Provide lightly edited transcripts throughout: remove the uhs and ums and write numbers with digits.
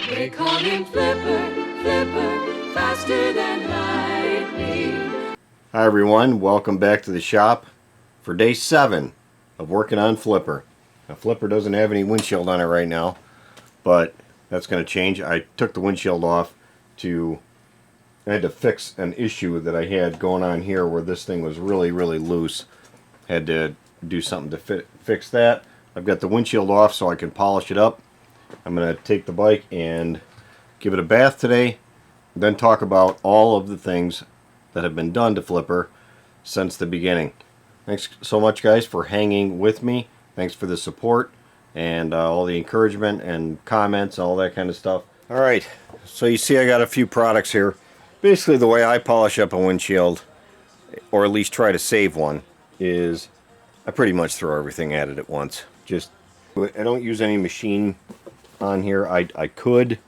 They call him Flipper, Flipper, faster than lightning. Hi everyone, welcome back to the shop for day 7 of working on Flipper. Now Flipper doesn't have any windshield on it right now, but that's going to change. I took the windshield off I had to fix an issue that I had going on here where this thing was really loose. Had to do something to fix that. I've got the windshield off so I can polish it up. I'm going to take the bike and give it a bath today, then talk about all of the things that have been done to Flipper since the beginning. Thanks so much guys for hanging with me. Thanks for the support and all the encouragement and comments, all that kind of stuff. Alright, so you see I got a few products here. Basically the way I polish up a windshield, or at least try to save one, is I pretty much throw everything at it at once. I don't use any machine on here. I could,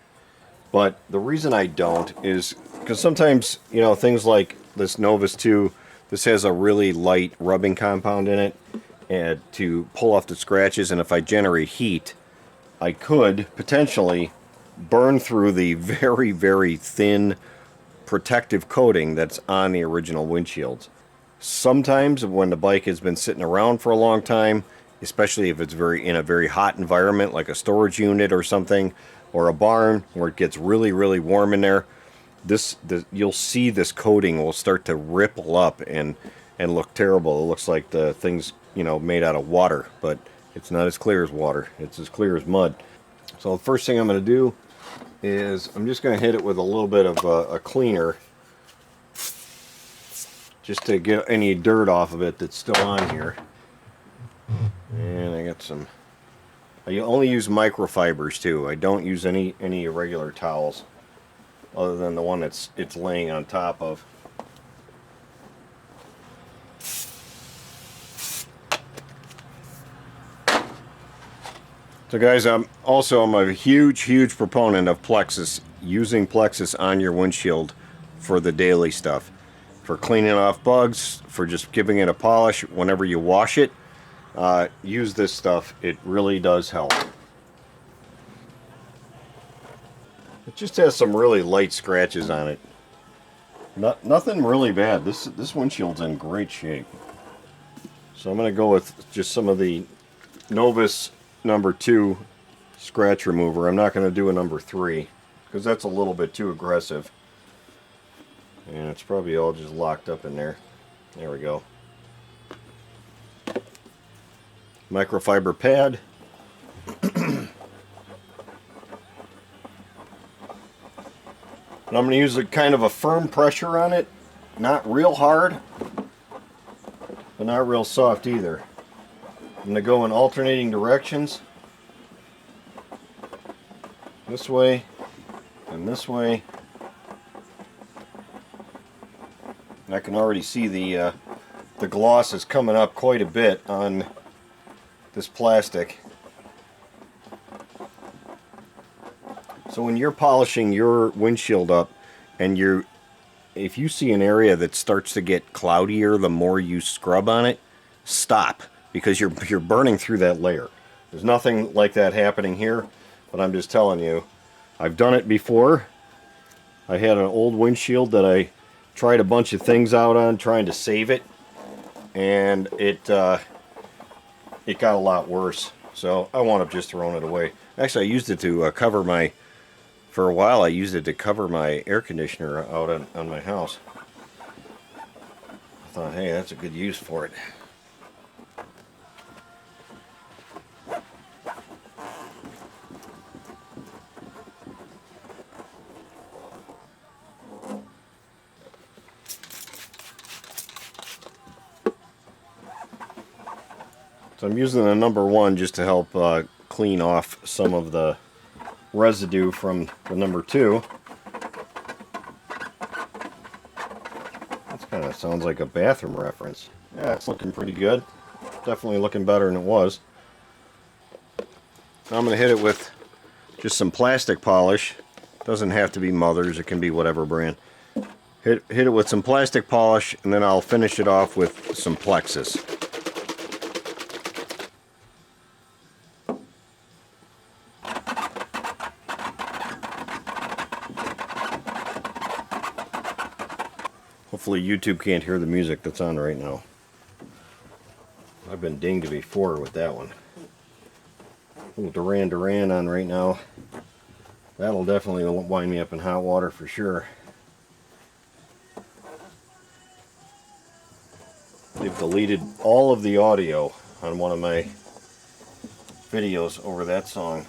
but the reason I don't is because sometimes, you know, things like this Novus 2, this has a really light rubbing compound in it and to pull off the scratches, and if I generate heat, I could potentially burn through the very thin protective coating that's on the original windshields. Sometimes when the bike has been sitting around for a long time, especially if it's in a very hot environment like a storage unit or something, or a barn where it gets really warm in there, you'll see this coating will start to ripple up and look terrible. It looks like the thing's, you know, made out of water, but it's not as clear as water. It's as clear as mud. So the first thing I'm going to do is I'm just going to hit it with a little bit of a cleaner just to get any dirt off of it that's still on here. And I got some, I only use microfibers too. I don't use any regular towels other than the one it's laying on top of. So guys, I'm a huge proponent of Plexus, using Plexus on your windshield for the daily stuff. For cleaning off bugs, for just giving it a polish whenever you wash it. Use this stuff. It really does help. It just has some really light scratches on it. Nothing really bad. This windshield's in great shape. So I'm going to go with just some of the Novus number 2 scratch remover. I'm not going to do a number 3 because that's a little bit too aggressive. And it's probably all just locked up in there. There we go. Microfiber pad. And I'm going to use a kind of a firm pressure on it. Not real hard, but not real soft either. I'm going to go in alternating directions. This way and this way. And I can already see the gloss is coming up quite a bit on this plastic. So when you're polishing your windshield up and if you see an area that starts to get cloudier the more you scrub on it, stop, because you're burning through that layer. There's nothing like that happening here, but I'm just telling you, I've done it before. I had an old windshield that I tried a bunch of things out on trying to save it, and it got a lot worse. So I wound up just throwing it away. Actually, I used it to for a while I used it to cover my air conditioner out on my house. I thought, hey, that's a good use for it. So I'm using the number 1 just to help clean off some of the residue from the number 2. That kind of sounds like a bathroom reference. Yeah, it's looking pretty good. Definitely looking better than it was. Now I'm going to hit it with just some plastic polish. Doesn't have to be Mother's, it can be whatever brand. Hit it with some plastic polish, and then I'll finish it off with some Plexus. Hopefully YouTube can't hear the music that's on right now. I've been dinged before with that one. Little Duran Duran on right now. That'll definitely wind me up in hot water for sure. They've deleted all of the audio on one of my videos over that song.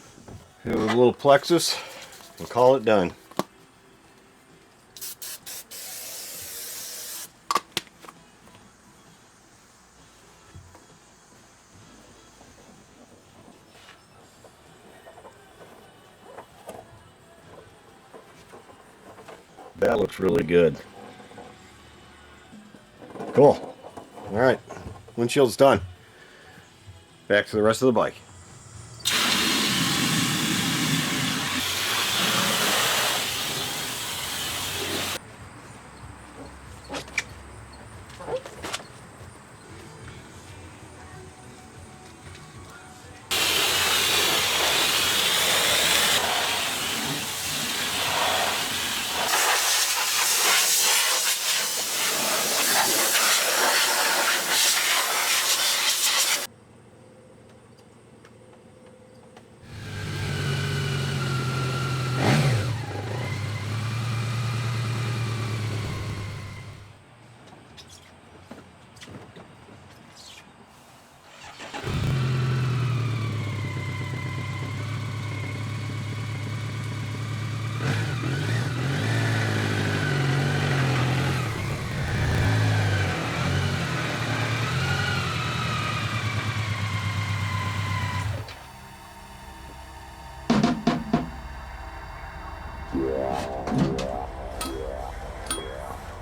Hit it with a little plexus and call it done. That looks really good. Cool. Alright, windshield's done. Back to the rest of the bike.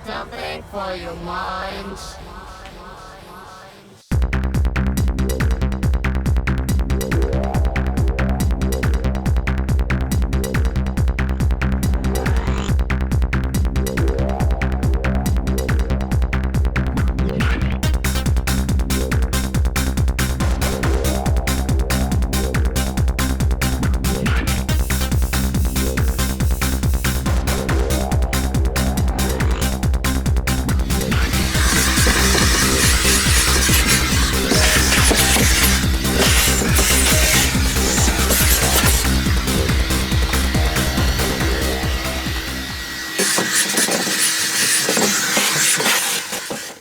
Something for your minds.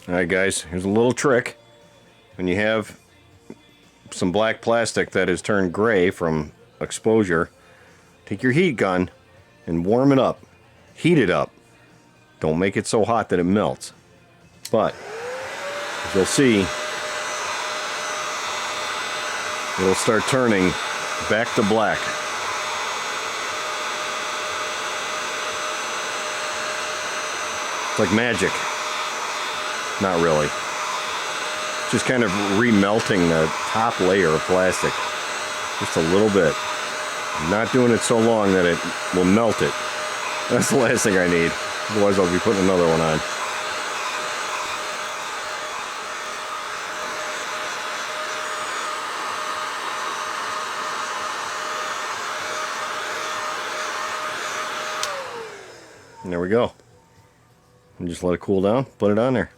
Alright guys, here's a little trick. When you have some black plastic that has turned gray from exposure, take your heat gun and warm it up. Heat it up. Don't make it so hot that it melts. But, as you'll see, it'll start turning back to black. It's like magic. Not really. Just kind of remelting the top layer of plastic. Just a little bit. I'm not doing it so long that it will melt it. That's the last thing I need. Otherwise I'll be putting another one on. And there we go. And just let it cool down, put it on there.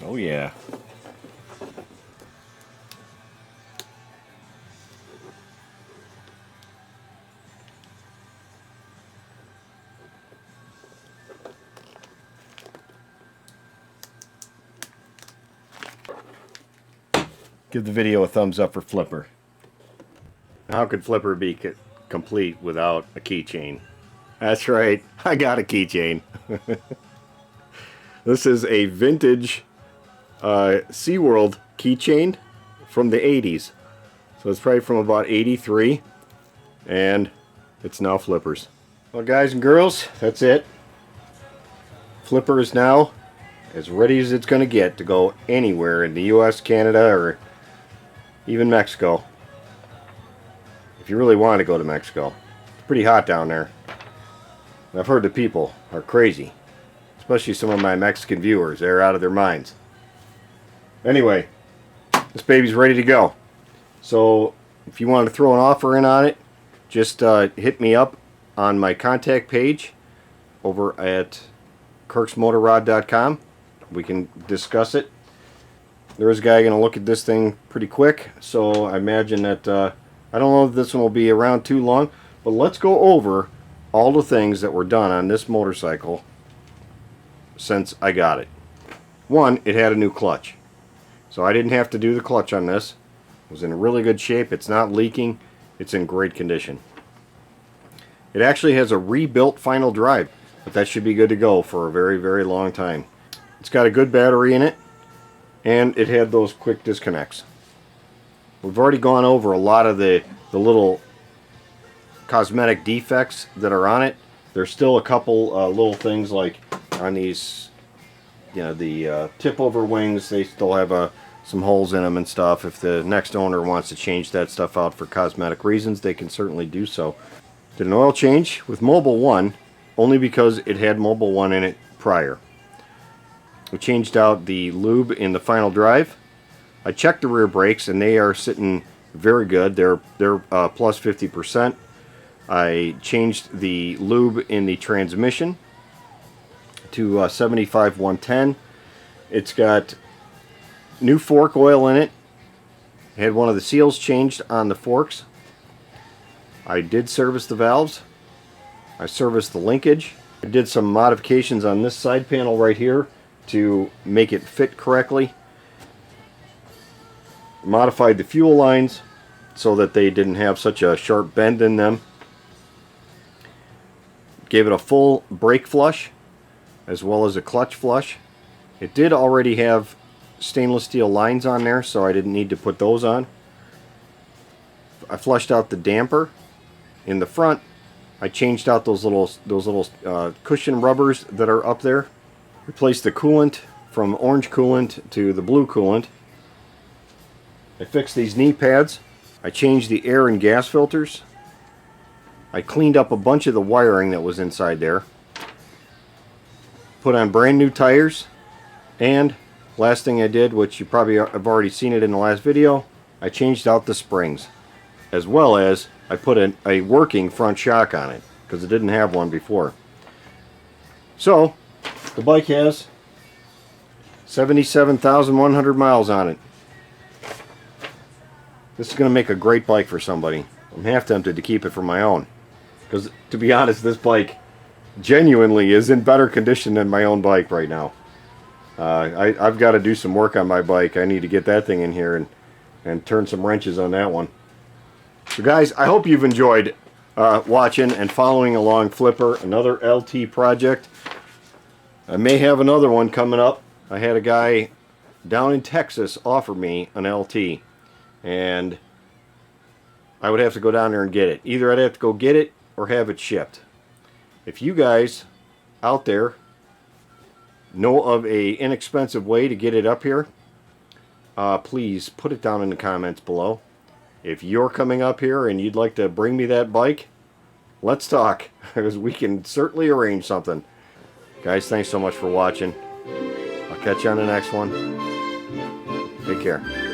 Oh yeah. Give the video a thumbs up for Flipper. How could Flipper be complete without a keychain? That's right, I got a keychain. This is a vintage SeaWorld keychain from the 80s. So it's probably from about 83. And it's now Flipper's. Well guys and girls, that's it. Flipper is now as ready as it's going to get to go anywhere in the US, Canada, or even Mexico. If you really want to go to Mexico. pretty hot down there. And I've heard the people are crazy. Especially some of my Mexican viewers. They're out of their minds. Anyway, this baby's ready to go. So if you want to throw an offer in on it, just hit me up on my contact page over at kirksmotorrad.com. We can discuss it. There's a guy going to look at this thing pretty quick, so I imagine that I don't know if this one will be around too long, but let's go over all the things that were done on this motorcycle since I got it. One, it had a new clutch, so I didn't have to do the clutch on this. It was in really good shape. It's not leaking. It's in great condition. It actually has a rebuilt final drive, but that should be good to go for a very, very long time. It's got a good battery in it, and it had those quick disconnects. We've already gone over a lot of the little cosmetic defects that are on it. There's still a couple little things like on these, you know, the tip over wings. They still have some holes in them and stuff. If the next owner wants to change that stuff out for cosmetic reasons, they can certainly do so. Did an oil change with Mobile 1 only because it had Mobile 1 in it prior. We changed out the lube in the final drive. I checked the rear brakes and they are sitting very good. They're plus 50%. I changed the lube in the transmission to 75 110. It's got new fork oil in it. I had one of the seals changed on the forks. I did service the valves. I serviced the linkage. I did some modifications on this side panel right here to make it fit correctly. Modified the fuel lines so that they didn't have such a sharp bend in them. Gave it a full brake flush as well as a clutch flush. It did already have stainless steel lines on there, so I didn't need to put those on. I flushed out the damper in the front. I changed out those little cushion rubbers that are up there. Replaced the coolant from orange coolant to the blue coolant. I fixed these knee pads. I changed the air and gas filters. I cleaned up a bunch of the wiring that was inside there. Put on brand new tires. And last thing I did, which you probably have already seen it in the last video, I changed out the springs. As well as I put a working front shock on it, because it didn't have one before. So, the bike has 77,100 miles on it. This is going to make a great bike for somebody. I'm half tempted to keep it for my own. Because, to be honest, this bike genuinely is in better condition than my own bike right now. I've got to do some work on my bike. I need to get that thing in here and turn some wrenches on that one. So guys, I hope you've enjoyed watching and following along Flipper, another LT project. I may have another one coming up. I had a guy down in Texas offer me an LT, and I would have to go down there and get it. Either I'd have to go get it or have it shipped. If you guys out there know of a inexpensive way to get it up here, please put it down in the comments below. If you're coming up here and you'd like to bring me that bike, let's talk, because we can certainly arrange something. Guys, thanks so much for watching. I'll catch you on the next one. Take care.